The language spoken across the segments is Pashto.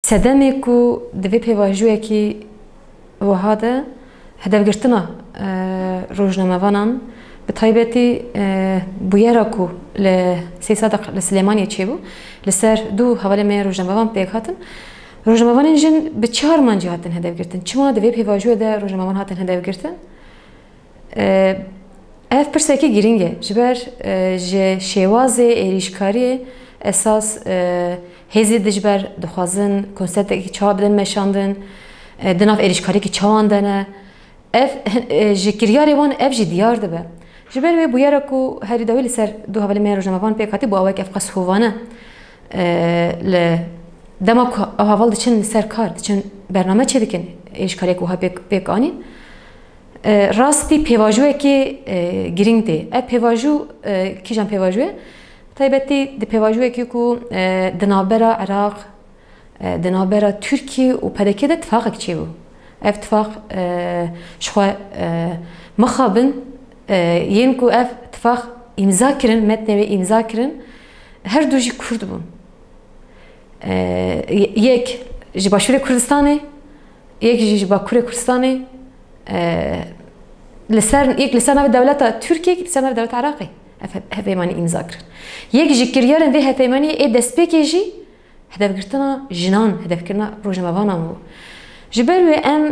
سدمي كو دبي بيواجوه كي وهذا هدف قرتنا روجنا مفانان بطيبتي بويراكو لسي صدق لسليمانية تشيبو لسر دو حوالي ما روجنا مفان بيك هاتن روجنا مفان جن بتشار مانجي هاتن هدف قرتن چما دبي بيواجوه ده روجنا مفان هاتن هدف قرتن اف برسكي گرینگه جبر ج شوازه ایریشکاری اساس هزی دجبر دخوازن کنسپت کی چا بدن مشاندن دناف ایریشکاری کی چواندنه اف ج کریاری وان اف ج دیار دبه جبر و بویرا کو هری دویل سر دو حوالی مهر جمعان پیکاتی با اوک اف قص هوانه ل دماغ حوال دچن سر کار دچن برنامه چه دکن ایریشکاری کو ها پیکانی راستی پیواژوه کی گرینگ دی اب پیواژو کی جان پیواژوه تایبتی دی پیواژوه کی کو دنابرا عراق دنابرا ترکیه و پدکی ده اتفاق کی بو اتفاق شخوا مخابن ین کو اف اتفاق امضا کرن متن و امضا کرن هر دو جی کرد بون یک جی باشور کردستانه یک جی باکور کردستانه لسر ناو دولت ترکیه لسر ناو دولت عراقی هفیمانی امضا کرد یک جکریارن وی هفیمانی ای دست پیکیجی هدف گرتنا جنان هدف کرنا روجنموان مو جبر و ام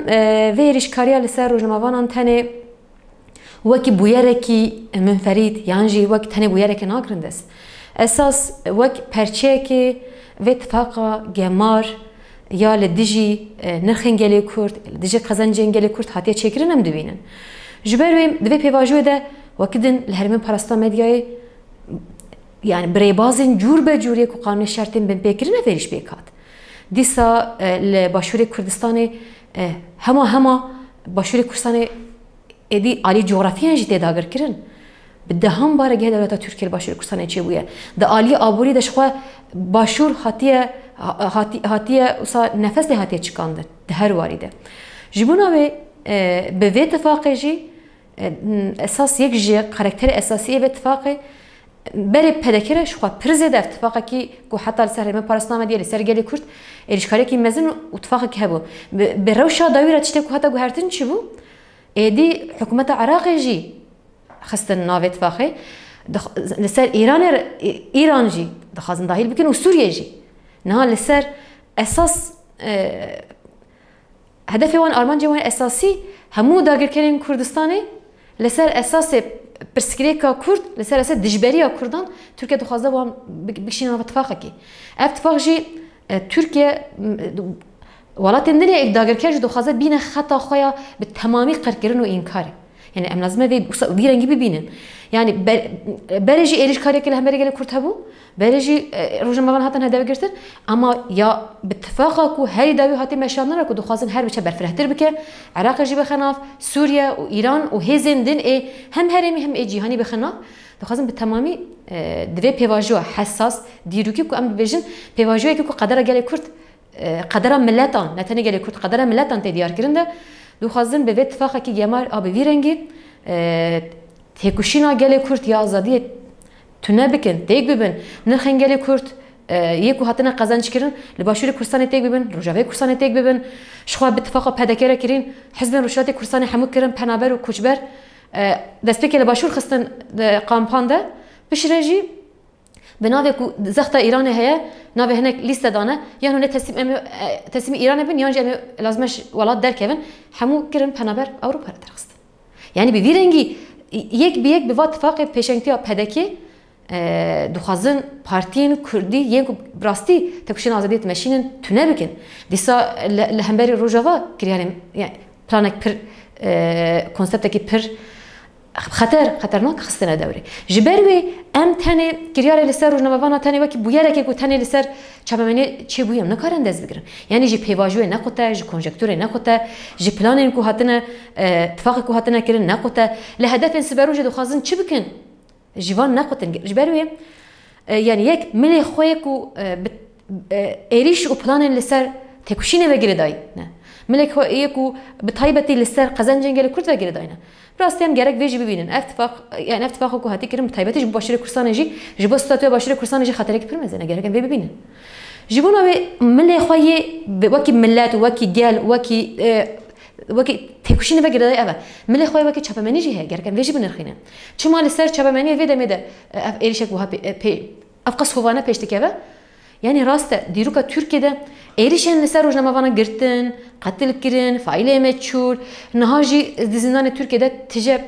وی ریشکاریا لسر روجنموان تنه وکی بویرکی منفرید یعنی جی وکی تنه بویرکی ناگرند است اساس وک پرچه که و اتفاقا گمار یا لدیجی نرخن گلی کرد لدیجی قزنجین گلی کرد حتی چکرین هم دوینن جبر ویم دوی پیواجوه ده وکدن لهرمن پرستا مدیای yani bireybazın cür be cüriye ku kanun şartın ben pekirine veriş bekat. Disa le başvuru Kürdistan'ı hema başvuru Kürdistan'ı edi ali coğrafya jite dagir kirin. Bide ham bara gel devleta Türkiye başvuru Kürdistan'ı çebuye. Da ali aburi de şwa başvur hatiye usa nefesle hatiye çıkandı. De her varide. Jibuna ve be ve ittifaqı esas yek ji karakteri esasiye ve ittifaqı بری پدکره شو پرزه ده اتفاقی که کو حتی سر من پرستنامه دیلی سر گلی کرد ایرشکاری که مزن اتفاقی که هبو به روشا داویره چته کو حتی گوهرتن چی بو ایدی حکومت عراق جی خستن ناو اتفاقی لسر ایران جی دخوازن داخل بکن و سوریه جی نه لسر اساس هدف وان آلمان جوان اساسی همو داگر کردن کردستانی لسر اساس برسكريكا كرد لسه دجبريا كردان تركيا دخوازه وام بكشينا اتفاقه كي اتفاق جي تركيا ولات الدنيا اقداگر كاج دخوازه بين خطا خويا بالتمامي قركرن وانكار يعني ام لازم في رنگي ببينن يعني برجي ايريش كاري كل همبري گله كرد هبو برجي روجمغان هاتن هدف گرتن اما يا باتفاقك هاي داوي هاتي مشاننا كو دخوازن هر بچه برفرهتر بك عراق جي بخناف سوريا وايران وهزن دين اي هم هرمي هم اي جهاني بخناف دخوازن بالتمامي دوي بيواجو حساس ديروكي كو ام بيجن بيواجو كو قدره گله كرد قدره ملتان نتني گله كرد قدره ملتان تديار كرنده دخوازن به اتفاقك جمار ابي ويرنگي تکوشینا گله کرد یا آزادی تونه بکن تیگ ببین نرخن گله کرد یکو هاتنا قزنج کردن لباشور کردستان تیگ ببین روجاوی کردستان تیگ ببین شخوا باتفاق پدکره کردن حزب روشات کردستان همو کردن پنابر و کوچبر دست پکی لباشور خستن قامپانده بشرجی بناوی کو زخت ایران هیا ناوی هنک لیست دانه یا هنوز تسلیم ایران بین یا جمع لازمش ولاد در کردن همو کردن پنابر اروپا درخست یعنی به ویرنگی یک به یک به اتفاق پیشنگتی پدکی دخوازن پارتین کردی یک براستی تکشین آزادیت ماشینن تونه بکن دیسا لهمبری روجاوا کریاریم یعنی پلانک پر کنسپت کی پر خطرناک خستنه دوره جبروی ام تنه کریار لسر روجنامه‌وان تنه وکی بویره که تنه لسر چمنی چه بویم نکارن دست بگیرن یعنی جی پیواژو نقطه جی کنجکتور نقطه جی پلان کو هاتنه اتفاق کو هاتنه کردن نقطه لهدف سبروج دخوازن چه بکن جوان نقطه جبروی یعنی یک ملی خوی کو ایریش و پلان لسر تکوشینه وگیره دای نه ملک یکو به تایبتی لسر قزنجنگل کرد وگیره داینا راستی هم گرک ویجی ببینن اتفاق یعنی اتفاق کو هاتی کرم تایبتی جو باشیر کردستان جی جو استاتو باشیر کردستان جی خطری که پرمزنه گرک هم ببینن جبونا ملي خوي وكي ملات وكي جال وكي تكوشين بقى ده أبا ملي خوي وكي شبابني جه جر كان بيجي بنرخينا شو مال السر شبابني في ده مده إيرشك وها أفقس هوانا بيش تكابا يعني راسته ديروكا تركيا إيرشان السر روجنا ما قرتن قتل كرين فايلة متشور نهاجي دزنان تركيا ده تجاب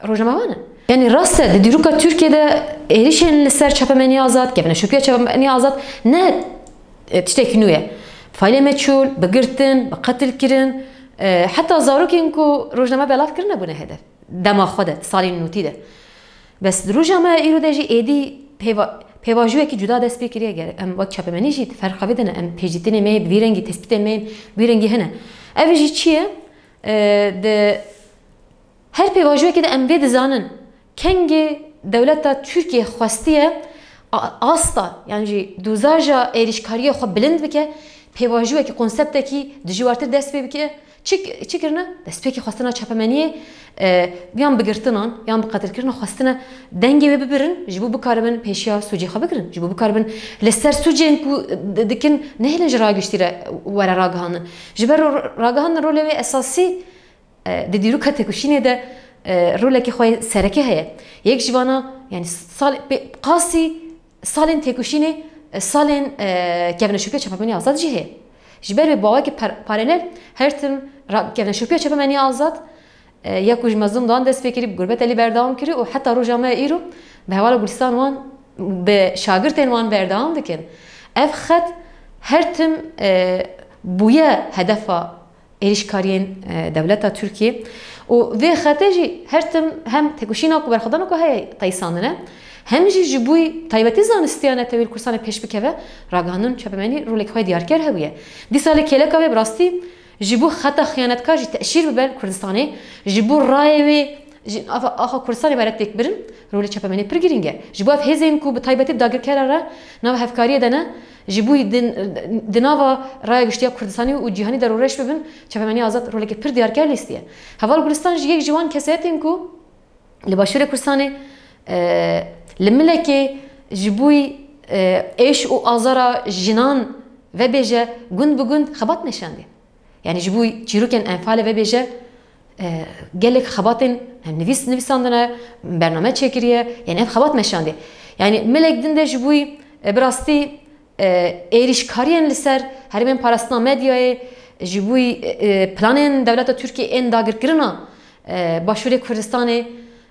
روجنا ما يعني راسته ديروكا تركيا ده إيرشان السر شبابني آزاد كيفنا شو بيا شبابني آزاد نه تشتكي نويا فايلة متشور بقرتن بقتل كرين حتى زاروكين كو روجنامه بلاف كرنا بونه هدف دما خودت سالين نوتی ده بس روجنامه ایرو دجی ایدی پیواجوی که جدا دست بکریه گر ام وقت چپمنی جیت فرق بدن ام پیجتنی می بیرنگی تثبیتن می بیرنگی هنه اوجی چیه ده هر پیواجوی که ده ام بید زانن کنگی دولت ترکیه خواستیه آستا یعنی دوزاجا ایریشکاری خو بلند بکه پیواجوی که کنسپت کی دجوارتر دست بکه چی کرنا دست پی که خواستنا چپمنیه بیام بگرتنان بیام بقدر کردن خواستنا دنگی ببرن جبو بکاربن پیشیا سوجی خو بکرن جبو بکاربن لسر سوجین کو دکن نهلن جراگشتیره ورا راگهان جبر راگهان روله اساسی دیرو کته کوشینه ده روله که خوای سرکه هه یک جوانا یعنی سال قاسی سالن تکوشینه سالن کevne شوکه چپمنی آزاد جیه جبر به باوی که پارالل هر تم کevne شوکه چپمنی آزاد یا کوچ مزدوم دان دست فکری غربت علی بردام کری و حتی روزنامه ایرو به حوالي گلستان وان به شاگردن وان بردام دکن اف خد هر تم بویا هدفا ایرشکارین دولت ترکیه و وی خطجی هر تم هم تکوشینا کو برخدانو که های تایسانه هم جبوی تایبتی زانستیانه تویل کورسان پیش بکوه راگانون چپمنی رولک های دیارکر هویه دی سال کله که براستی جبو خطا خیانتکار جی تأشیر ببر کردستانی جبو رایوی آخا کردستانی برات تکبرن رولی چپمنی پرگیرینگه جبو اف هزین کو بتایبتی داگر کرده نو هفکاریه دنه جبوی دناوا رای گشتیا کردستانی و جهانی درورش ببین چپمنی آزاد رولی که پر دیارکر لیستیه حوال کردستان یک جوان کسیتین کو لباشور کردستانی لملكي جبوي ايش او ازارا جنان وبيجه گند بگند خبات نشانده يعني جبوي چيروكن انفال وبيجه قالك خباتن نویساندنه برنامه چکریه يعني اف خبات نشانده يعني ملك دنده جبوي براستي ايريشكاريان لسر هرمن پاراستنا مدیای جبوي پلانن دولت ترکیه ان داگر کرنا باشور کردستان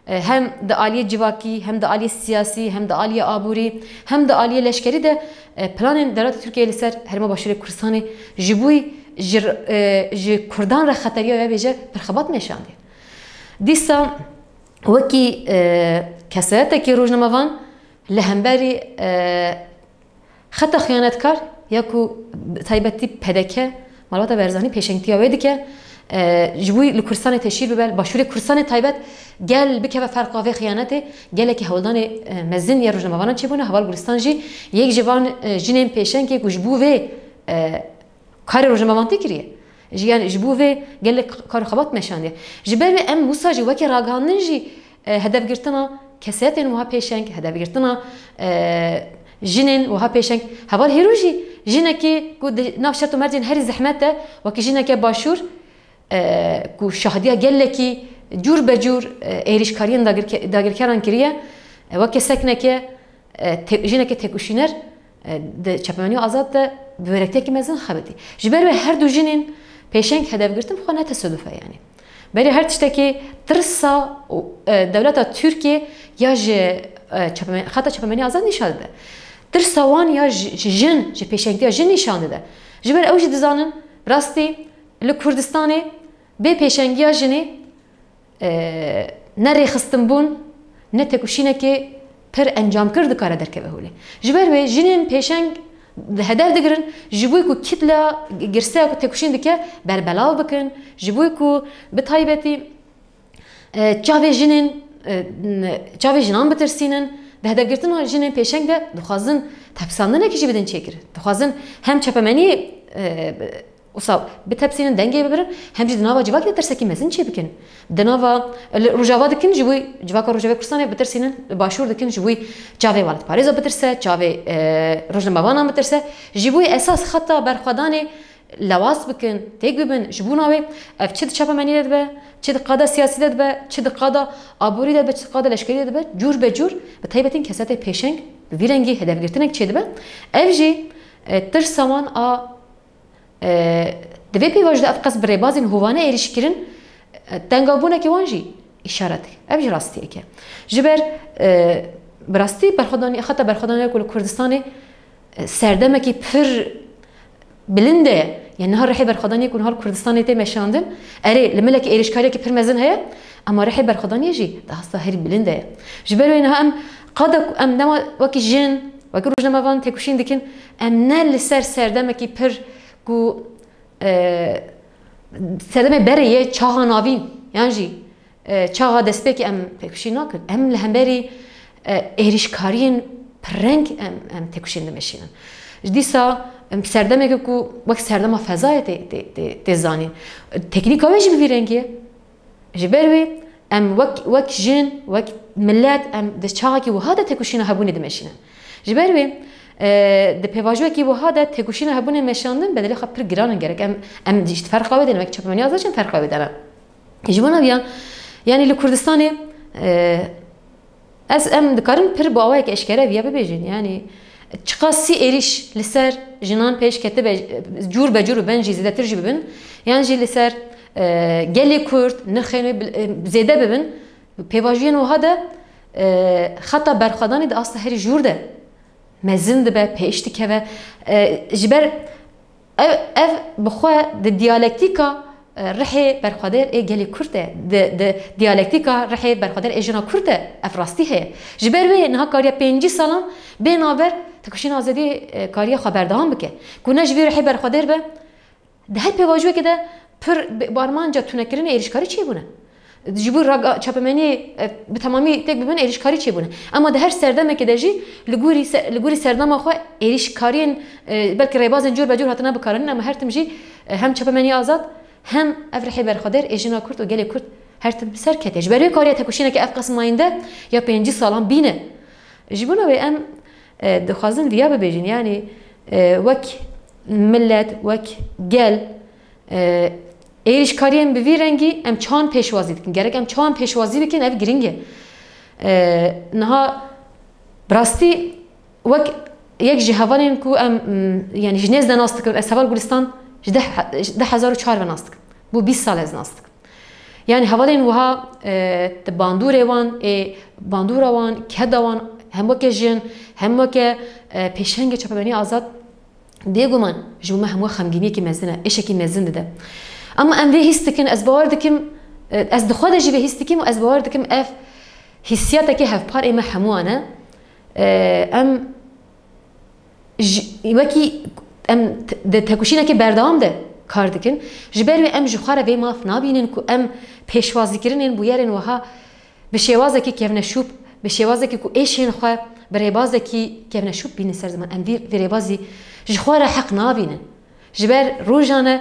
هم د عالیه جواکی هم د عالیه سیاسی هم د عالیه آبوری هم د عالیه لشکری ده پلان دولت ترکیه لسر هرما باشور کردستان جبوی کردان را خطریه و بیجه برخبات نشانده دیسا وکی کسایت که روزنامه وان لهمبری خطا خیانتکار یا کو تایبتی پدکه مالوات برزانی پیشنگتیا ویدی که جوی لکردستان تشیر ببل باشور کردستان تایبت گل بکه و فرق و خیانته گله که هولدان مزن یا روزنامه‌وان چه بونه حوال گلستان جی یک جوان جنین پیشن که گوشبو و کار روزنامه‌وان تکریه جیان جبو و گله کار خبات نشانده جبر ام موسی جو که راگانن جی هدف گرتنا کسیت موها پیشن هدف گرتنا جنین وها پیشن حوال هیروجی جنه که گود نافشت و مرجن هر زحمته و که جنه که باشور کو شهادیه گله کی جور به جور ایریشکاریان داگرکاران کریه و که سکنه که جنه که تکوشینر چپمنی آزاد ده بورکته که مزن خبتی جبر به هر دو جنین پیشنگ هدف گرتم خو نه تصادفه یعنی بری هر تشته که ترسا دولت ترکیه یا خطا چپمنی آزاد نشانده ده ترسا وان یا جن جه پیشنگتی جن نشانده ده جبر اوج دزانن راستی لکردستانی به پیشنگی جنی نری خستم بون نه تکوشینه که پر انجام کرد کار درک به هولی جبر و جنین پیشنگ هدف دگرن جبوی کو کتلا گرسه کو تکوشین دکه بر بلاو بکن جبوی کو به تایبتی چاوی جنین چاوی جنان بترسینن ده هدف گرتن جنین پیشنگ ده دخوازن تفساندن کیجی بدن چکر دخوازن هم چپمنی وصاب بتبسين دنگي ببرن هم جد ناوا جواك ترسكي مزن چه بكن دناوا روجاوا دكن جوي جواك روجاوا كرسانه بترسين باشور دكن جوي جاوي والد باريزا بترسه جاوي روجنماوانا بترسه جوي اساس خطا برخداني لواس بكن تيك ببن جبوناوي اف چد چاپا مني دبه چد قادا سياسي دبه چد قادا ابوري دبه چد قادا لشكري دبه جور بجور بتايبتين كساته پیشنگ بيرنگي هدف گرتنك چه دبه اف جي ترسوان ا دوی پیواج ده افقاس بربازین هوانه ایریش کرن تنگابونه که وانجی اشارت ابی راستیه که جبر براستی برخدانی خطا برخدانی کل کردستانی سردمه کی پر بلنده يعني نهار رحي برخداني يكون نهار كردستاني تي مشاندن اري الملك ايريش كاري كي برمزن هي اما رحي برخداني يجي ده اصلا هري بلنده جبر وينها ام قد ام نما وكي جن وكي روجنا مافان تكوشين دكن ام نال سردمه کی پر کو سردمه بریه چاها ناوین یعنی جی چاها دسپکی ام تکوشی نکن ام لهمبری ایریشکارین پرنگ ام تکوشین دمشینن جدیسا سردمه که کو وقت سردمه فضای تزانین تکنیک آویج بیرنگیه جبروی ام وقت جن وقت ملت ام دست چاها کی وهاده تکوشینه هبونی دمشینن جبروی ده پیواژوی کی وها ده تکوشین هبونه مشاندن بدلی خب پر گرانن گرک ام دیشت فرق قوی دارن چپ منی ازشن فرق قوی دارن جونا بیان یعنی لکردستانی از ام دکارن پر باوی که اشکره بیا ببیجین یعنی چقاسی ایریش لسر جنان پیش کتب جور بجور بنجی زیده ترجی ببین یعنی جی لسر گلی کرد نخینه زیده ببین پیواژوین وها ده خطا برخدانی ده اصلا هری جور ده مزن دبه پیشتی که و جبر اف بخواه ده دیالکتیکا رحی برخوادر ای گلی کرده ده دیالکتیکا رحی برخوادر ای جنا کرده اف راستی هی جبر وی نها کاریا 5 سالان بین آور تکوشین آزادی کاریا خبردهان بکه کنه جبی رحی برخوادر به ده هر پیواجوه که ده پر بارمان جا تونکرین ایریشکاری چی بونه جبور راگ چپمنی به تمامی تک ببین ایریشکاری چی بونه اما ده هر سردمه که دجی لگوری سردمه خو ایریشکارین بلکه ریبازن جور بجور هاتنا بکارن اما هر تمجی هم چپمنی آزاد هم افرحی برخدر ایجنا کرد و گلی کرد هر تم سر کتیج برای کاری تکوشینه که افقاس ماینده یا 5 سالان بینه جبونه و ام دخوازن ویا ببیجین یعنی وک ملت وک گل ایریشکاریم به وی رنگی ام چان پیشوازی دکن گرک ام چان پیشوازی بکن اف گرینگه نها براستی وک یک جهوالین کو ام یعنی جنیز دناستک سوال گلستان 10,004 ناستک بو 20 سال از ناستک یعنی حوالین وها باندور وان باندور وان کدوان هم وک جن هم وک پیشنگ چپبنی آزاد دیگومان جمعه هم خمگینی کی مزنه ايش کی مزن ده اما ام وی هستکن از باور دکم از دخواد جی وی هستکم و از باور دکم اف حسیات کی هف پار ام حموانه ام وکی ام ده تکوشینه کی بردام ده کار دکن جبر و ام جخاره وی ماف نابینن کو ام پیشوازی کردن بو یارن وها به شوازه کی کفن شوب به شوازه کی کو ایشین خو برای بازه کی کفن شوب بین سر زمان ام وی بازی جخاره حق نابینن جبر روزانه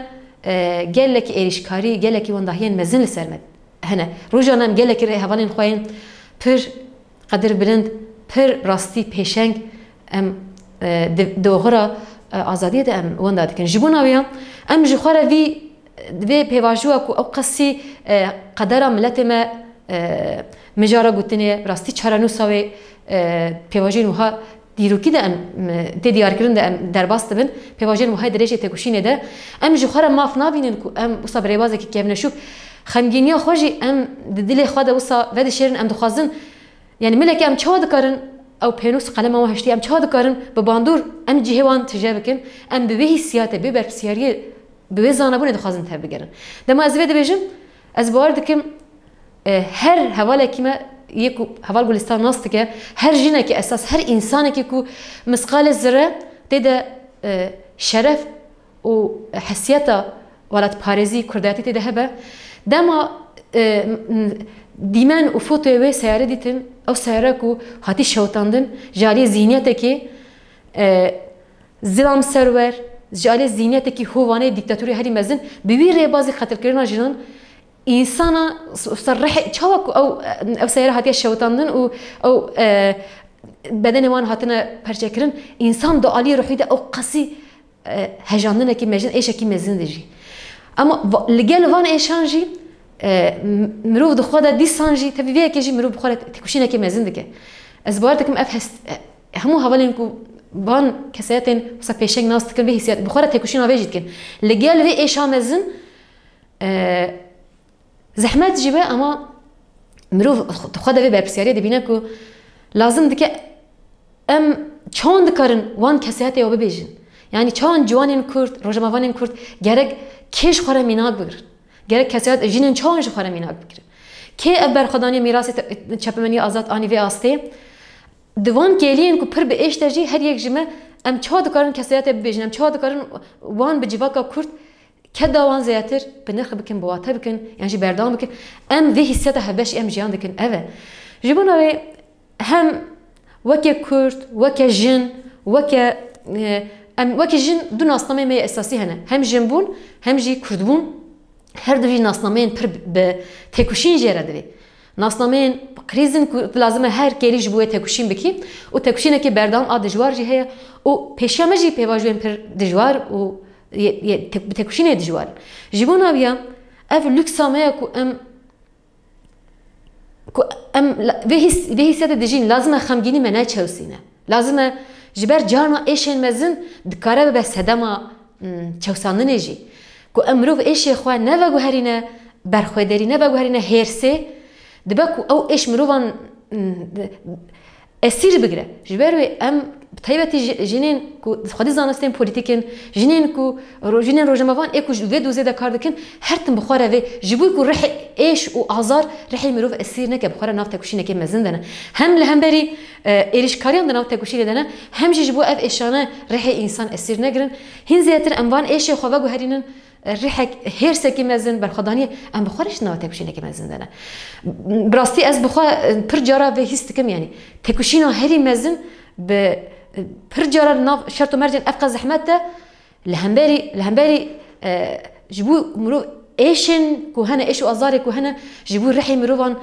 قال لك إيريشكاري قال لك وندهين مزن لسرمد هنا روجانم قال لك رأي هوالين خوين پر قدر بلند پر راستي پیشنگ ام دوغرا آزادی ده ام وندا دکن جبونا ويا ام جخوره في بيواجوا كو او قصي قدر ملتما مجارا گوتنه راستي چارانو ساوي بيواجين وها دیروکی ده ام دیار کردن ده ام درباست بن پیواجن وهای درجه تکوشینه ده ام جوخره ماف نابینن کو ام وسا بریبازه کی کیف نشوف خمگینیا خوجی ام دل خدا وسا ود شیرن ام دخوازن یعنی ملک ام چاد کارن او پینوس قلم او هشتی ام چاد کارن به باندور ام جهوان تجابکن ام به حسیات به برسیاری به زانبون دخوازن تبگرن دما از ود بجم از بارد کم هر حواله کیما یکو حوال گلستان ناست که هر جنه که اساس هر انسانه که کو مسقال ذره تده شرف و حسیتا ولات پارزی کرداتی تده هبه دما دیمن و فوتو و سیاره دیتن او سیاره کو هاتی شوتاندن جاری ذهنیت که زلام سرور جاله زینیتی هوانه دیکتاتوری هری مزن بویره بازی خطر کردن جنان انسان صرح چاوک او سیاره هاتی شوتاندن او بدن وان هاتنا پرچکرن انسان دعالی روحی ده او قصی هجاندن کی مزن ایش کی مزن دیجی اما لگل وان ایشانجی مروف دخواد دیسانجی تبیه کیجی مروف بخواد تکوشینه کی مزن دکه از باردکم افهست همو حوالین کو بان کساتن مثلا پیشنگ ناست کن به حسیات بخواد تکوشین آویجید کن لگل و ایشان مزن زحمت جیبه اما مروف خود به برپسیاری دبینه کو لازم دکه ام چند کارن وان کسیات یا ببیجن یعنی چند جوانین کرد روزموانین کرد گرگ کیش خوره میناک بگیرن گرگ کسیات جینن چند خوره میناک بگیرن که ابر خدانی میراث چپمنی آزاد آنی و آسته دوان کلین کو پر به اشتجی هر یک جمه ام چند کارن کسیات ببیجن ام چند کارن وان بجیواکا کرد كدا وان زياتر بنرخ بكن بواتر بكن يعني جي بردان بكن ام ذي حسيتها هباش ام جيان دكن اوا جيبونا هم وكا كرد وكا جن وكا ام وكا جن دون اصنامي ما اساسي هنا هم جنبون هم جي كردبون هر دوی ناسنامین پر به تکوشین جره دوی ناسنامین کریزن لازمه هر کلی جبوه تکوشین بکی و تکوشینه که بردام آدجوار جی هیا و پیشیامه جی پیواجوین پر دجوار و بتكوشين دجوار جيبونا بيا اف لوكسامه كو ام به سيده دجين لازم خمگيني منا چوسينه لازم جبر جارنا ايشن مزن دكاره بس هدما چوساندن جي كو امرو ايش خو نه و هرينه برخويدري نه و هرينه هرسه دبكو او ايش مروان اسير بگره جبر ام بتایبتی جنین کو خودی زانستیم پولیتیکن جنین کو جنین روزموان اکوش و دوزه دکار دکن هر تن بخوره و جبوی کو رح ایش و آزار رح مروف اسیر نکه بخوره ناف تکوشی نکه مزن دنه هم لهم بری ایش کاریان دناف تکوشی دنه هم جبو اف ایشانه رح انسان اسیر نگرن هین زیاتر اموان ایش خواه و هرینن ريحك هيرسكي مزن بالخدانية أم بخورش نوا تكوشينا كمزن دنا براستي أز بخوا برجارة في هستكم يعني تكوشينا هري مزن ب برجارة ناف شرط مرجن أفقى زحمته لهمباري جبو مرو إيشن كوهنا إيش وأزاري كوهنا جبو ريحي مروان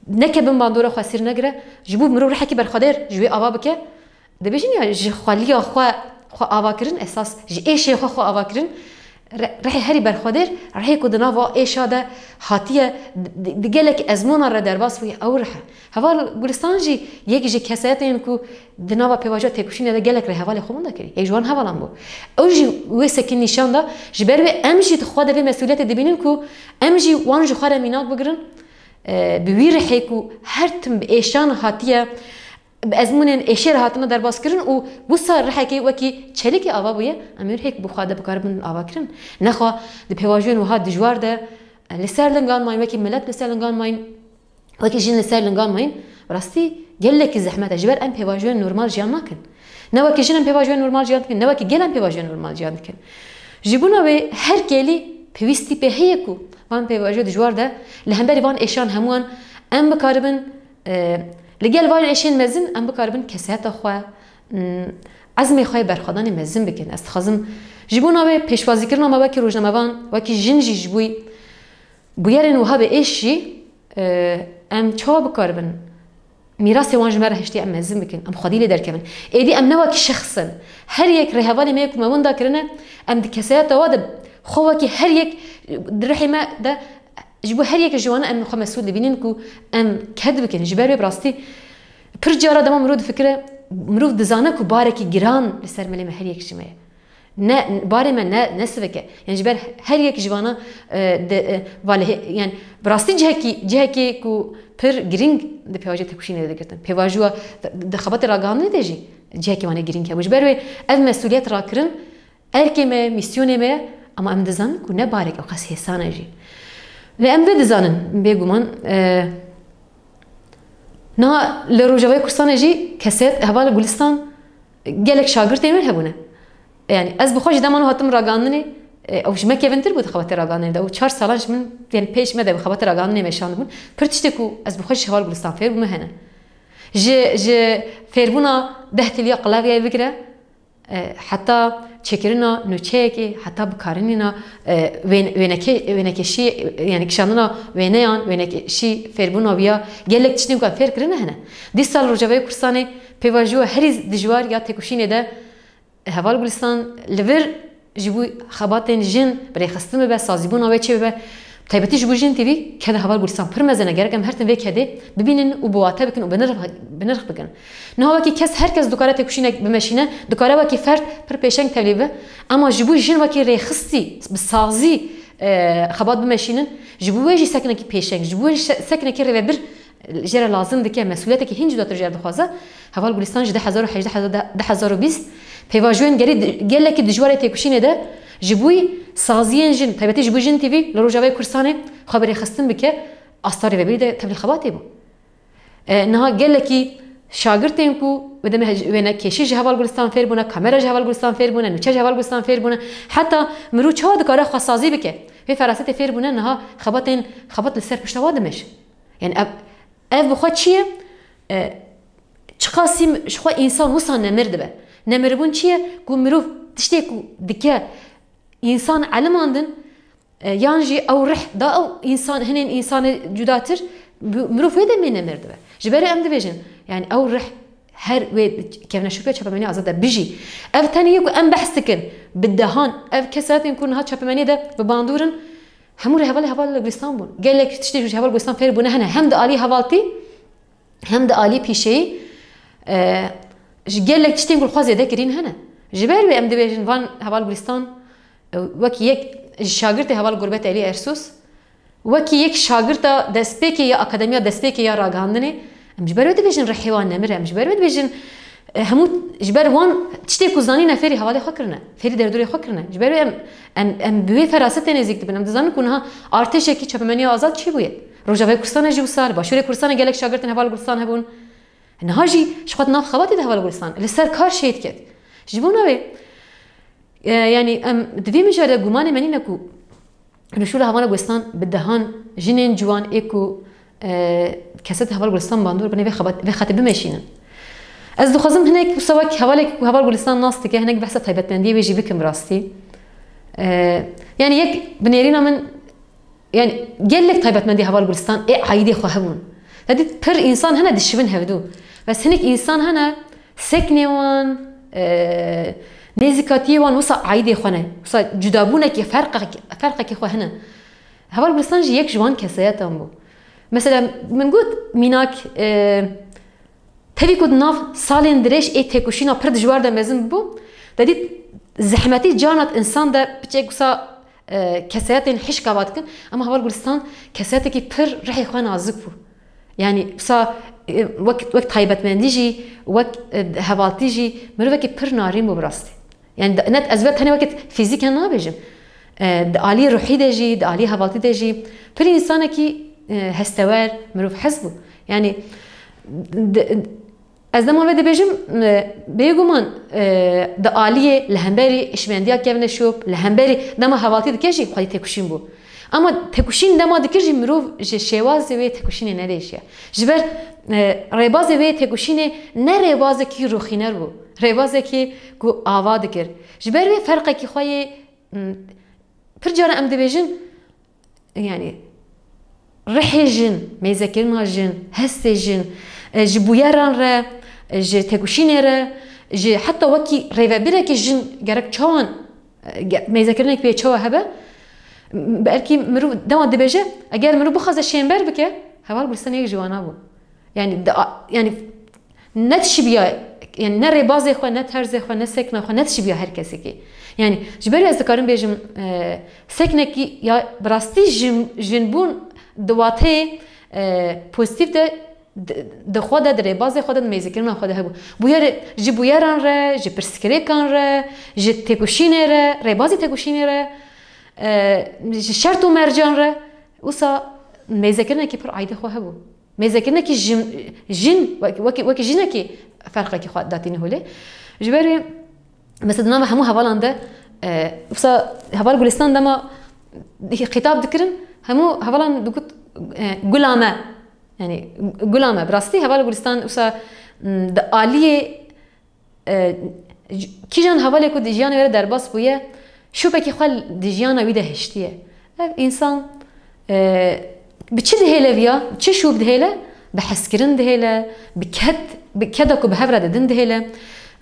نكبن باندورة خاسير نجرة جبو مرو ريحي كبر خدير جبو أبابك دبيجين يا جخالي أخوا خو آواکرین اساس جیشه خو آواکرین رحی هری برخودر رحی کدنا و ایشاده هاتیه دگلک ازمونا را درباس وی اورها هوال گلستان جی یک جی کسایتین کو دنا و پیواجه تکوشین دگلک ره هوال خومون دکری ای جوان هوالم بو او جی وسکن نشان دا جبر و امجی خود به مسئولیت دبینن کو امجی وان جو خاره میناک بگرن بویر حیکو هر تم ایشان هاتیه بأزمونن إشير هاتنا در باز كرن و بوسا رحكي وكي چلكي آوا بويه أمير هيك بخاده بكاربن آوا كرن نخوا دبهواجون وهاد دجوار ده لسر لنگان ماين وكي ملت لسر لنگان ماين وكي جين لسر لنگان ماين براستي جلك زحمته جبر أم بهواجون نورمال جيان ناكن نوكي جين أم بهواجون نورمال جيان كن نوكي جل أم بهواجون نورمال جيان كن جيبونا به هر كلي بويستي بهيكو وان بهواجون دجوار ده لهمبري وان إشان هموان أم بكاربن لگل وان ایشین مزن ام بکاربن کسات خو عزم خوای برخدان مزن بکن است خازم جبونا به پیشوازی کردن ما وکی روزنامه‌وان وکی جنجی جبوی بویرن وها به ایشی ام چا بکاربن میراث وان جمره هشتی ام مزن بکن ام خدیل درکمن ایدی ام نوکی شخصا هر یک رهوالی میک مون دا کرنه ام کسات واد خو وکی هر یک درحمه ده جبو هر یک جوانه ام خو مسئول ببینن کو ام کد بکن جبر براستي پرجاره دم مرود فکره مرود دزانه کو بارکی گران لسر ملیم هر یک جمعه نه باره من نه نسبکه يعني جبر هر یک جوانه واله يعني براستي جهکی کو پر گرینگ د پیواجه تکوشینه دکتن پیواجو د خبات راگانه دیجی جهکی وانه گرینگ که جبر اف مسئولیت را کرن ارکمه میسیونه اما ام دزان کو نه بارک او خاص حسانه جی لأن بدي زانن بيجومان نا لروجاوي كرسان جي كسات هبال جولستان جالك شاغر تيمل هبونه يعني از بخوش دمان هاتم راگانني او جمع كيفنتر بود خبات راگانني ده و 4 سالش من يعني پیش مده خبات راگانني مشان بون پرتشتكو از بخوش هبال جولستان فير بمهنه ج فيربونا 10 تليا قلاغيا بكره حتی چکرنا نوچهکی حتی بکارنینا وینکشی یعنی کشاندنا وینیان وینکشی فیربونا بیا گلک تشتیم که فیر کرنه هنه دی سال روجاوی کورسانی پیواجو هری دجوار یا تکوشینه ده هوال گلستان لور جبوی خباتن جن برای خستم به سازیبون آوی چه به تایبتی جبوی جن تیوی که ده هوال گلستان پر مزنه گرگم هر تن وی کده ببینن و بواته بکن و بنرخ بکن نه وکی کس هر کس دکاره تکوشینه بمشینه دکاره وکی فرد پر پیشنگ تبلیبه اما جبوی جن وکی ریخستی بسازی خبات بمشینن جبوی جی سکنه کی پیشنگ جبوی سکنه کی روی بر جرا لازم دکه مسئولیت که هنج داتر جرد خوازه هوال گلستان جده 2020 پیواجوین گله کی دجوار تکوشینه ده جبوی سازین جن تایبتی جبوی جن تیوی لروجاوی کورسانه خبری خستن بکه استاری و بیده تبلیغ خباتی بو نه گله کی شاگردین کو ودم وینا کشی جهوال گلستان فیر بونه کامera جهوال گلستان فیر بونه نوچه جهوال گلستان فیر بونه حتی مرو چه دکاره خاصازی بکه في فراست فیر بونه نه خبات لسر پشتوادمش يعني اف بخواد چیه چقاسم شخوا انسان وصل نمرد به نمربون چیه کو مروف تشتی کو دکه انسان علم آندن یانجی او رح دا او انسان هنین انسان جداتر مروف ویده می نمرد به جبره ام دبیجن يعني او رح هر وید كيف نشوفه شباباني آزاده بيجي اف تاني يقول ام بحث سكن بالدهان اف كسات يكون هاد شباباني ده بباندورن همور هوال گلستان بون قال لك تشتي هوال گلستان فير بونه هنا هم ده آلي هوالتي هم ده آلي بيشي قال لك تشتي نقول خوازي ده كرين هنا جبال بي ام دبيجن وان هوال گلستان وكي يك شاگرد هوال غربت علي ارسوس وكي يك شاگرد دسپيكي يا اكاديميا دسپيكي يا راگاندني ام جبال دبيجن رحيوان نمر ام جبال دبيجن همو جبال وان تشتي كوزاني نفري حوالي خكرنا فری دردوری خكرنا جبال ام بوی فراست نزدیک بنم دزان کنها ارتش کی چپمنی آزاد چی بوید روجاوی کورسان جو سال باشور کورسان گلک شاگردن هوال گلستان هبون نهاجی شخوت ناف خواتی ده هوال گلستان لسر کار شهید کرد جبونه يعني ام دوی مجرد گمان منی نکو رشول هوال گلستان بدهان جنین جوان اكو کسات هوال گلستان باندور بنی و خطبه میشینن از دو خازم هناك سواك هوال گلستان ناس تكه هناك بحث طيبت مندي ويجي بكم راستي يعني يك بنيرينا من يعني قال لك طيبت مندي هوال گلستان اي عايدي خواهبون هدي بر انسان هنا دشبن هبدو بس هناك انسان هنا سكني وان نزكاتي وان وصا عايدي خونه وصا جدابونك فرقك خو هنا هوال گلستان جي يك جوان كسياتهم بو مثلا منقول ميناك تبي كود ناف سالين دريش اي تكوشينا برد جوار ده مزن بو دادي زحمتي جانت انسان ده بتشيكوسا كسياتين حش كاباتكن اما هوال گلستان كسياتكي بر رح يخوان عزك بو يعني بصا وقت هايبت من ديجي وقت هوالتيجي مروكي بر نارين بو براستي يعني نت ازبط هني وقت فيزيك انا بيجم دالي روحي دجي دالي هوالتي دجي بر انسانكي هستوار مروف حسبو يعني از دمان وده بيجم بيجومان ده عالیه لهمبری اشمندیا کیونه شوب لهمبری دما حوالی دکشی خواهی تکوشین بو اما تکوشین دما دکشی مروف شواز وی تکوشین ندیشه جبر رباز وی تکوشین نه رباز کی روخینر بو رباز کی کو آواد کر جبر وی فرقی کی خواهی پر جان ام دبیجن يعني رحي جن ميزكرنا جن هست جن جبويران را ج تكوشين را ج حتى وكي ريفابيرك جن جرك چوان ميزكرنا كبي چوا هبه بلكي مرو دوان دبجه اگر مرو بخز شيمبر بك هوال بلسان يك جوانا بو يعني نتشبيا يعني نري بازي خو نتهرز خو نسكنا خو نتشبيا هر كسي كي يعني جبري از دكارم بيجم سكنكي يا براستي جنبون دواته پوزیتیو ده خود در بازی خود میزکرنا خود هبو بویر جبویران را جپرسکریکان را جتکوشینه را بازی تکوشینه را شرط و مرجان را وسا میزکرنا کی پر عیده خو هبو میزکرنا کی جن وکی جنه کی فرقه کی خود داتینه هوله جبری مثلا نام همو حوالنده وسا حوال گلستان دما خطاب دکرن همو حوالان دکت غلامه يعني غلامه براستي حوال گلستان وسا عالیه کیجان حواله کو دیجیان ور در باس بویه شو بکی خال دیجیان ویده هشتیه انسان به چه دهیله ویا چه شوب دهیله به حسکرین دهیله به کدا کو به هفره ددن دهیله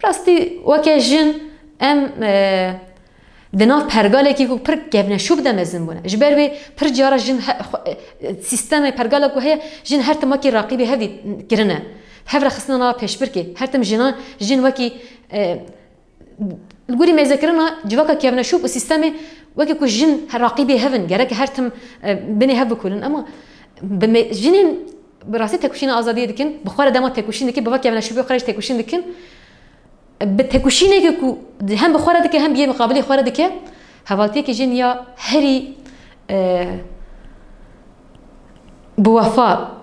راستی وکه جن ام دناف پرگاله کی کو پر گبنه شوب دمزن بونه جبر به پر جارا جن سیستم پرگاله کو هي جن هر تما کی راقبی هدی کرنه هفره خصنا پیش برکی هر تم جن وکی الجوري ما ذكرنا جواكا كيفنا شوف السيستم وكي كو جن راقبي هفن جراك هرتم بني هب كلن اما جنين براسي تكوشين ازاديه دكن بخوره دما تكوشين دكن بابا كيفنا شوف خرج تكوشين دكن بتكوشين كو هم بخوره دك هم بيه مقابله خوره دك حوالتي كي جن يا هري بوفاء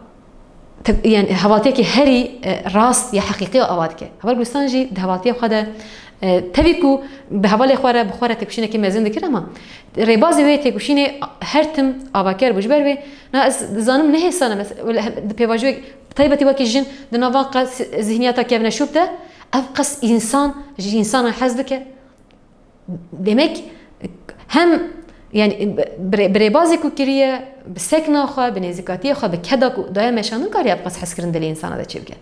يعني حوالتي كي هري راس يا حقيقي اوادك حوال بستانجي حوالتي خدا تبيكو بحوالي بخوره تكوشينه كي مازن ذكر اما ريبازي وي تكوشينه هرتم اباكر بجبر بي نا زانم نه سنه مثلا بيواجو طيبتي وكي جن دنافاق ذهنياتا كيفنا شوبته افقس انسان حزبك دمك هم يعني بريبازي كو كريه بسكنه خو بنزكاتيه خو بكدا كو دايما مشانن كاري ابقص حسكرن دل انسان دا چبكه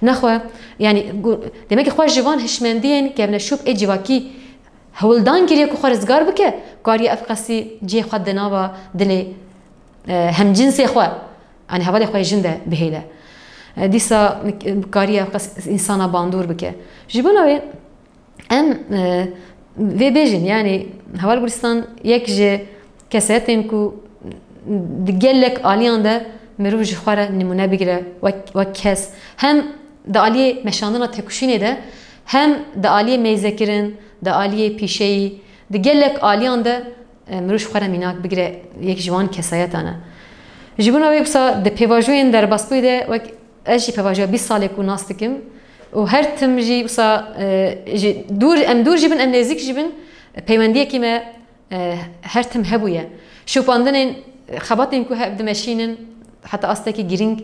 نخو يعني دمك خو جوان هشمندين كيفنا شوب اجواكي هولدان كريه كو خرزگار بك كاري افقسي جي خو دناوا دل هم جنسي خو يعني حوالي خو جنده بهيله ديسا كاري افقس انسان باندور بك جيبونا ام في بيجن يعني هوال بولستان يك جي كساتين كو دقلك آليان ده مروج خواره نمونه بگیره وكس هم ده آلیه مشاندنا تکوشینه ده هم ده آلیه میزکرن ده آلیه پیشهی دقلك آلیان ده مروج خواره میناک بگیره یک جوان کسایتانه جبونا ويبسا ده پیواجوین در باسپوی ده وک اجی پیواجو 20 ساله کو ناستکم و هر تم جی بسا دور جبن ام نزیک جبن پیوندیه که ما هر تم هبویه شوپاندن خباتين كو هب دمشينن حتى أستكي جرينج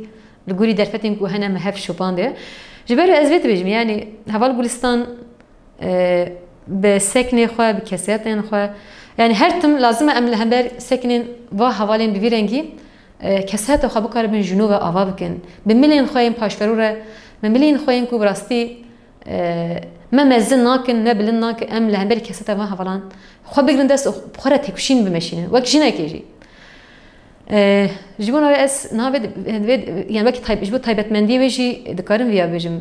الجوري درفتين كو هنا مهف شوبانده جبرو أزبيت بيجم يعني هوال بولستان بسكنة خوا بكسياتين خوا يعني هرتم لازم أمل همبر سكنين و هوالين بفيرنجي كسيات خوا بكار بين جنوب آوا بكن بملين خواين باشفرورة بملين خواين كو براستي ما مازن ناكن نبلن ناك أمل همبر كسيات و هوالان خوا بيجرن دست بخارة تكوشين بمشينن وك جنا كيجي جبونا اس نابد يعني وقت طيب جبو طيبت مندي ويجي دكارم ويا بيجم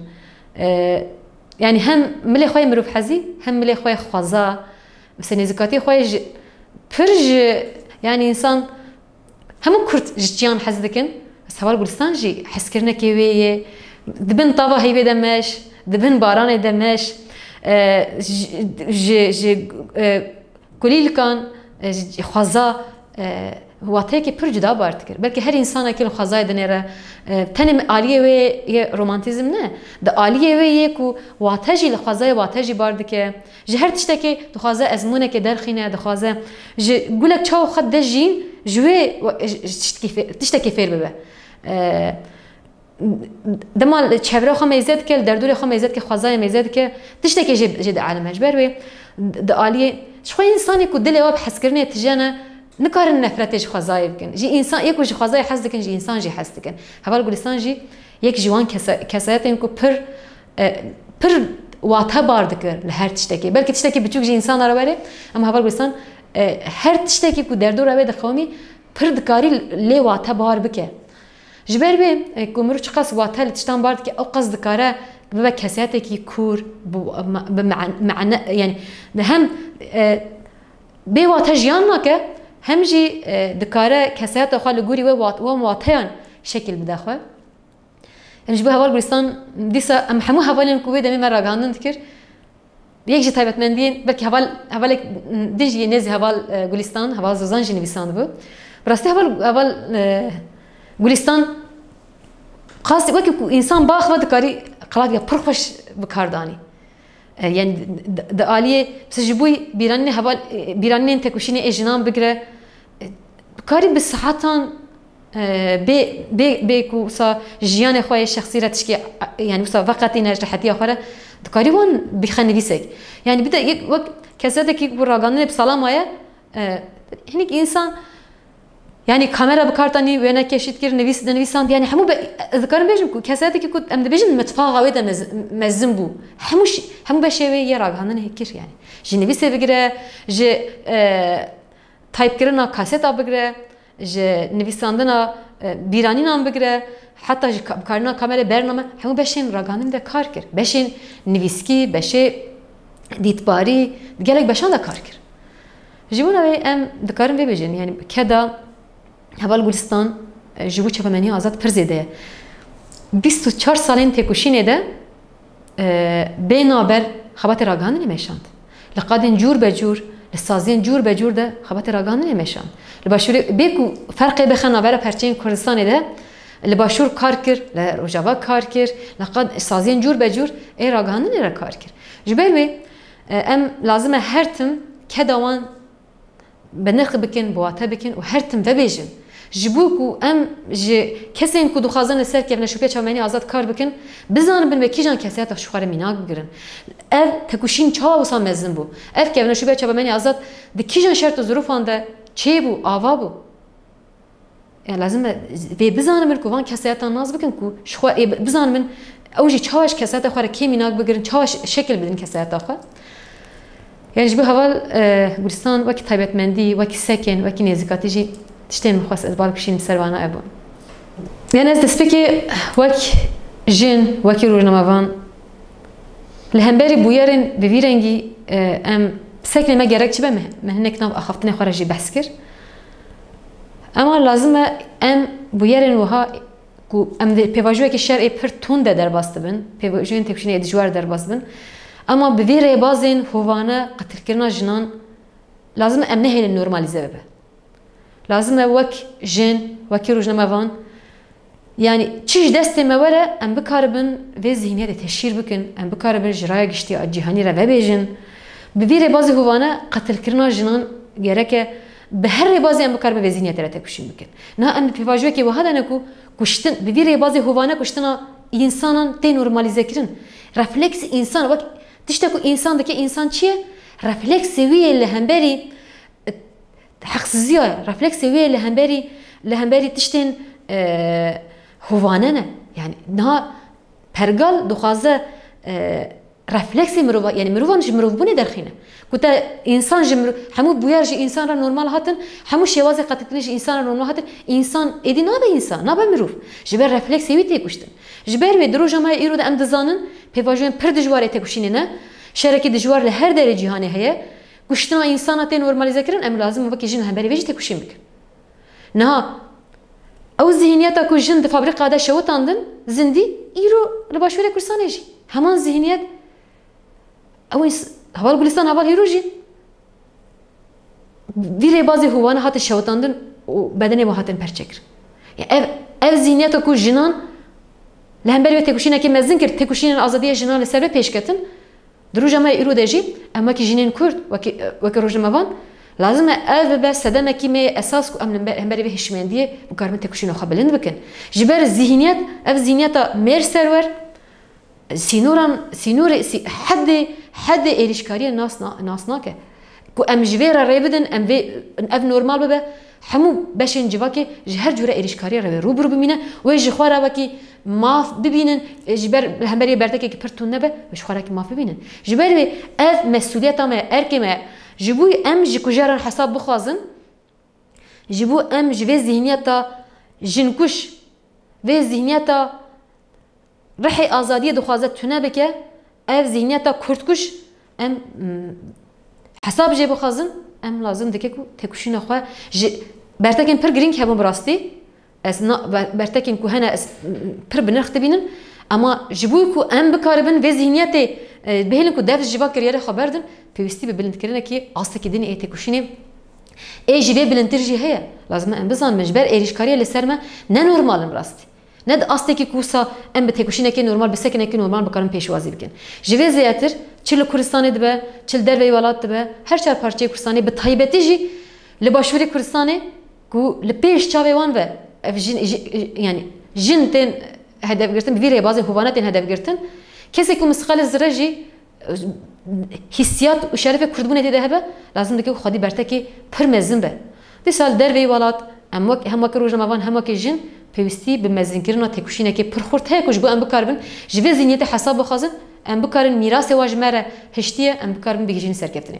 يعني هم ملي خوي مروف حزي هم ملي خوي خوازا بس نزكاتي خوي فرج يعني انسان هم كرت جيان حزدكن بس هوال بولستان جي حسكرنا كيويه دبن طابا هي بدمش دبن باران دمش ج كليل كان خوازا هو تاكي پر جدا بارت كر بلکه هر انسان که خزای دنیره تنم عالیه و رومانتیزم نه د عالیه و یکو واتجی لخزای واتجی بارد که جهر تشتكي دخوازه ازمونه که درخینه دخوازه گولک چاو خد دجین جوی تشتكي فیر ببه دما چهره خو میزد که دردور خو میزد که خزای میزد که تشتكي جد عالم هجبر و د عالیه شو انسانی کو دل و بحس کرنه تجانه نكارن نفرتش خزاي بكن جي انسان يكو جي خزاي حسدكن جي انسان جي حسدكن هبال بولستان جي يك جوان كساتين كو پر واتا باردكر لهر تشتكي بلكي تشتكي بتوك جي انسان راوي اما هبال بولستان هر تشتكي كو دردو راوي دخومي پر دكاري لي واتا بار بك جبر بي كومرو چقاس واتا لتشتان بارد كي او قص دكاره ببا كساتكي كور بمعنى يعني هم بي واتا جيانك هم جي دكاره كسات خال جوري و مواتيان شكل بداخل مش به هوال بولستان ديسا ام حمو هوالين كوي دمي مره غاندن تكر يجي طيبت مندين بلكي هوال ديجي نزي هوال بولستان هوال زوزان جي نويسان بو براستي هوال بولستان خاص وكي انسان باخ دكاري قلاق يا برخش بكارداني يعني داليه بس جبوي بيراني هبال بيراني انت كوشيني اجنان بقرا كاري بالصحاتان بي كو صا جيان خويا الشخصيه تشكي يعني وصا فقط نجحتي اخرى دکاری وان بخنویسک یعنی بده یک وقت کساته کی براگانه بسلام آیا هنیک انسان yani kamera بکارتانی و نه کشید کر نویساند yani همو ذکرم بیشم کو کساته کی کود ام بیشم متفاق قوی ده مزن بو همو بشوی یه راگانه هکر yani جنویسه بگیره ج تایپ کردن کاست آب بگیره ج نویساندن بیرانی نام بگیره حتی ج کارنا کاملا برنامه همو بشین راگانه ده کار کر بشین نویسکی بشه دیتباری گلک بشان ده کار کر جبونا وی ام دکارم وی بجن yani کدا هوال گلستان جبو چپمنی آزاد پرزیده 24 سالین تکوشینه ده بینابر خبات راگانه نمیشاند لقادن جور بجور لسازین جور بجور ده خبات راگانه نمیشاند لباشوری بیکو فرقی بخنا برای پرچین کردستان ده لباشور کار کر لروجاوا کار کر لقاد سازین جور بجور ای راگانه نرا کار کر جبر وی ام لازمه هر تم کدوان بنرخ بکن بواته بکن و هر تم وبیجن جبوکو ام ج کسین کو دخوازن لسر که نشوپی چامنی آزاد کار بکن بزنن بن وکیجان کسیات شوخاره میناک بگیرن اف تکوشین چاوا وسام مزن بو اف که نشوپی چامنی آزاد دکیجان شرط و ظروف آنده چی بو آوا بو يعني لازم بزنن من کوان کسیات ناز بکن کو شخو بزنن من اوجی چاواش کسیات خوره کی میناک بگیرن چاواش شکل بدن کسیات خو يعني جبه هوال گلستان وکی تایبەتمەندی وکی سکن وکی نزیکاتی تشتين مخصص إدبار بشين سروانا أبون. يعني أز دسبكي وك جن وكي روجنامافان لهمبري بويرن بفيرنجي أم بسكن ما جرك شبه مهنك ناب أخفتني خارجي بحسكر. أما لازم أم بويرن وها كو أم بيواجهوا كشرع برتون ده درباست بن بيواجهون تكشيني إدجوار درباست بن. أما بفير بازين هوانا قتل كرنا جنان لازم أم نهي النورماليزه به. لازم وك جن وكي روجنامافان يعني تشيش دستي ما ولا ام بكاربن في ذهنيه تشير بكن ام بكاربن جرايه گشتي الجهاني را ببيجن بفير بازي هوانا قتل كرنا جنان جركه بهر بازي ام بكاربن في ذهنيه را تكشين بكن نا ام في واجوكي وهذا نكو كشتن بفير بازي هوانا كشتنا انسانا تي نورماليزه كرن رفلكس انسان وك تشتكو انسان دكي انسان چيه رفلكس وي لهمبري حقسزيه رفلكس وي لهمبري تشتين هواننا يعني نها برقال دخازه رفلكس مروفا يعني مروفا نج مروف بني درخينه كنت انسان جمر حمو بويرج انسان را نورمال هاتن حمو شوازه قتلنج انسان را نورمال هاتن انسان ادي نابه انسان نابه مروف جبر رفلكس وي تيكشتن جبر وي دروجه ما ايرو ام دزانن بيواجهن پر دجوار تكشينه شركه دجوار لهر دره جهاني هي كشتنا انسانات نورماليزه كرن ام لازم وكي جن همبري ويجي تكشين بك نها او ذهنيتا كو جن فابريقا دا شوتاندن زندي ايرو لباشوره كرسانيجي همان ذهنيات او هوال گلستان هوال هيروجي ویره بازی هوانه هات شوتاندن و بدنی با هاتن پرچکر يعني اف ذهنيتا كو جنان لهمبري تكشينه كي مزن كر تكشين الازاديه جنان لسبب پیشکتن دروجه ما ایرو دجی اما کی جنین کرد وکی روجنامافان لازم اول بس صدمه کی می اساس کو امن همبری به هشمندیه بکارم تکشین خبلند بکن جبر ذهنیت اف ذهنیتا میر سرور سینور حد ایریشکاری ناس ناکه کو ام جویرا ریبدن ام اف نورمال ببه همو بشن جواکی جهر جوره ایریشکاری رو برو ببینه و جخوارا وکی ماف ببینن جبر همبری برتکی که پرتون نبه و جخوارا که ماف ببینن جبر به اف مسئولیت ما ارکمه جبوی ام جکوجارن حساب بخوازن جبو ام جوی ذهنیتا جنکوش و ذهنیتا رحی آزادی دخوازه تونه بکه اف ذهنیتا کردکوش ام حساب جه بخوازن ام لازم دکه کو تکوشین خو برتکن پر گرینگ هبون براستی از برتکن کو هنا پر بنرخت بینن اما جبوی کو ام بکاربن و ذهنیت بهلن کو دفع جوا کریاره خبردن پیوستی به بلند کردن کی آسته کی دین تکوشینه ای جوی بلندترجی هيا لازم ام بزن مجبر ایریشکاری لسرما نه نورمالن براستی نه آسته کی کوسا ام بتکوشینه کی نورمال بسکنه کی نورمال بکارن پیشوازی بکن جوی زیاتر چل کردستان دبه چل در ولات دبه هر چهار پارچه کردستان به تایبتی جی لباشوری کردستان کو لپیش چاویوان و جن يعني جن تن هدف گرتن بویره بازی هوانات تن هدف گرتن کسی که مستقل زرجی حسیات و شرف کرد بونه دیده هبه لازم دکه خودی برته که پر مزن به دی سال در وی ولات هم وک روزنامه‌وان هم وک جن پیوستی به مزن کردن تکوشینه که پر خورد هیکوش بو ام بکاربن جوی زینیت حساب بخازن ام بکارن میراث واجمره هشتیه ام بکارن بگیرین سرکفتنه